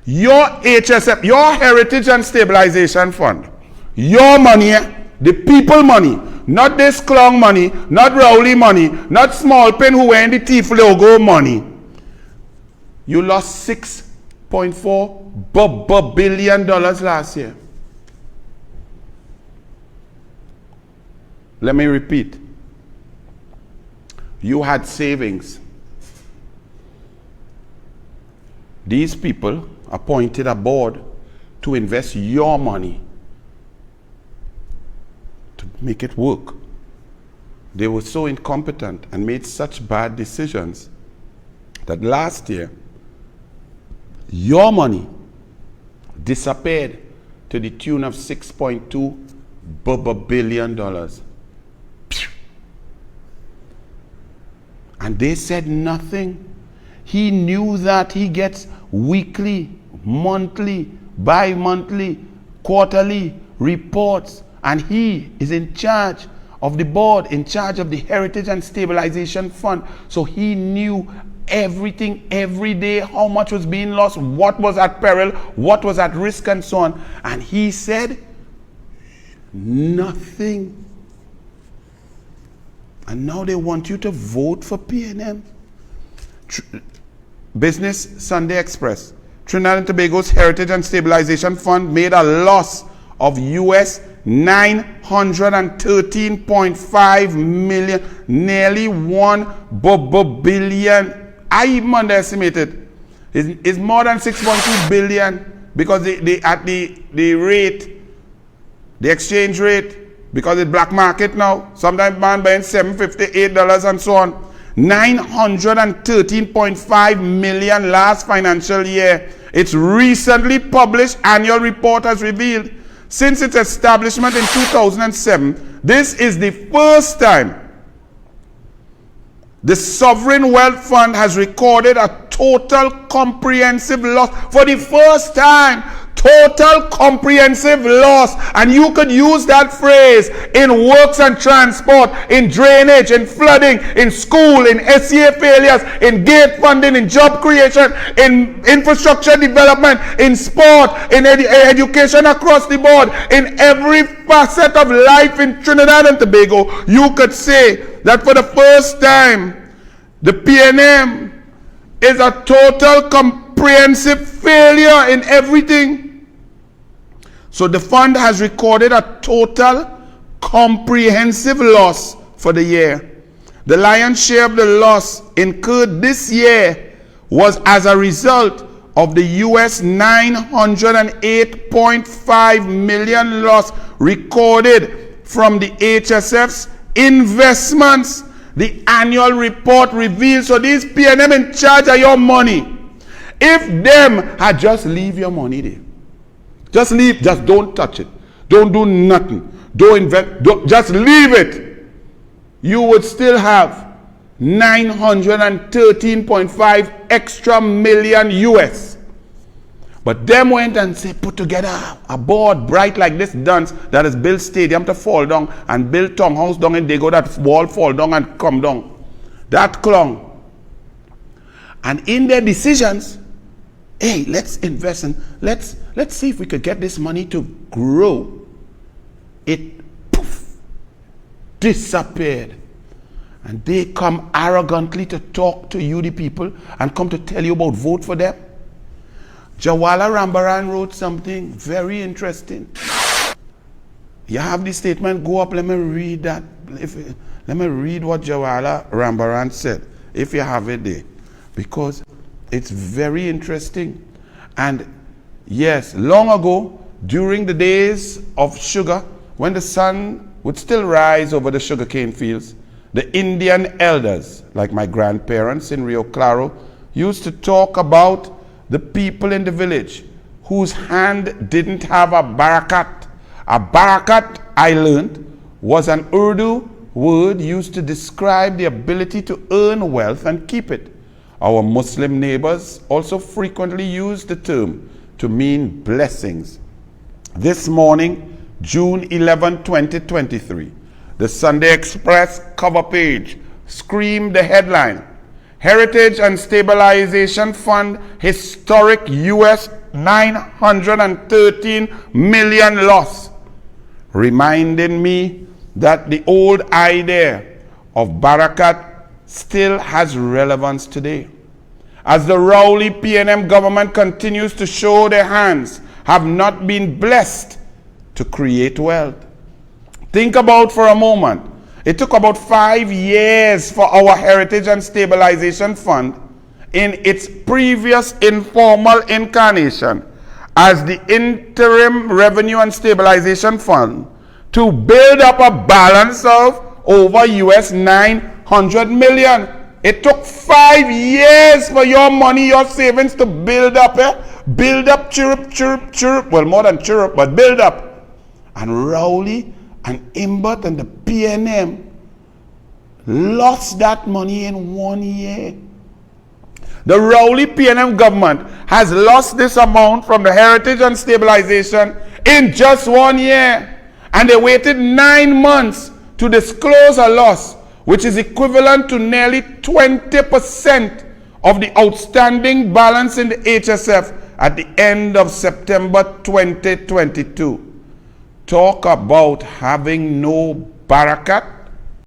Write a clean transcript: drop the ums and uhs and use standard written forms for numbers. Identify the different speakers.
Speaker 1: Your HSF, your Heritage and Stabilization Fund, your money, the people money, not this clown money, not Rowley money, not Small Pen who wearing the thief logo money. You lost $6.4 billion last year. Let me repeat. You had savings. These people appointed a board to invest your money to make it work. They were so incompetent and made such bad decisions that last year, your money disappeared to the tune of $6.2 billion. And they said nothing. He knew that he gets weekly, monthly, bi-monthly, quarterly reports, and he is in charge of the board, in charge of the Heritage and Stabilization Fund. So he knew everything, every day, how much was being lost, what was at peril, what was at risk, and so on. And he said nothing. And now they want you to vote for PNM. Business Sunday Express. Trinidad and Tobago's Heritage and Stabilization Fund made a loss of US $913.5 million, nearly $1 billion. I even underestimated. It's more than 6.2 billion because they at the rate, the exchange rate, because it's black market now. Sometimes man buying $7.50, $8 and so on. 913.5 million last financial year. Its recently published annual report has revealed since its establishment in 2007, this is the first time the Sovereign Wealth Fund has recorded a total comprehensive loss. For the first time, total comprehensive loss. And you could use that phrase in works and transport, in drainage, in flooding, in school, in SCA failures, in gate funding, in job creation, in infrastructure development, in sport, in education across the board, in every facet of life in Trinidad and Tobago. You could say that for the first time, the PNM is a total comprehensive failure in everything. So the fund has recorded a total comprehensive loss for the year. The lion's share of the loss incurred this year was as a result of the US $908.5 million loss recorded from the HSF's investments. The annual report reveals. So these PNM in charge of your money. If them had just leave your money there. Just leave, just don't touch it. Don't do nothing. Don't invest, just leave it. You would still have 913.5 extra million US. But them went and say, put together a board bright like this dance that is build stadium to fall down and build townhouse down and they go that wall fall down and come down. That clung. And in their decisions, hey, let's invest in, let's see if we could get this money to grow. It poof, disappeared. And they come arrogantly to talk to you, the people, and come to tell you about vote for them. Jawala Rambaran wrote something very interesting. You have the statement, go up, let me read that. Let me read what Jawala Rambaran said, if you have it there. Because it's very interesting. And yes, long ago, during the days of sugar, when the sun would still rise over the sugarcane fields, the Indian elders, like my grandparents in Rio Claro, used to talk about the people in the village whose hand didn't have a barakat. A barakat, I learned, was an Urdu word used to describe the ability to earn wealth and keep it. Our Muslim neighbors also frequently use the term to mean blessings. This morning, June 11, 2023, the Sunday Express cover page screamed the headline, Heritage and Stabilization Fund historic US 913 million loss, reminding me that the old idea of Barakat still has relevance today. As the Rowley PNM government continues to show their hands have not been blessed to create wealth. Think about for a moment. It took about 5 years for our Heritage and Stabilization Fund in its previous informal incarnation as the Interim Revenue and Stabilization Fund to build up a balance of over US 900 million. It took 5 years for your money, your savings to build up, build up, chirrup, chirrup, chirrup. Well, more than chirrup, but build up. And Rowley and Imbert and the PNM lost that money in 1 year. The Rowley PNM government has lost this amount from the Heritage and Stabilization in just 1 year. And they waited 9 months to disclose a loss, which is equivalent to nearly 20% of the outstanding balance in the HSF at the end of September 2022. Talk about having no barakat.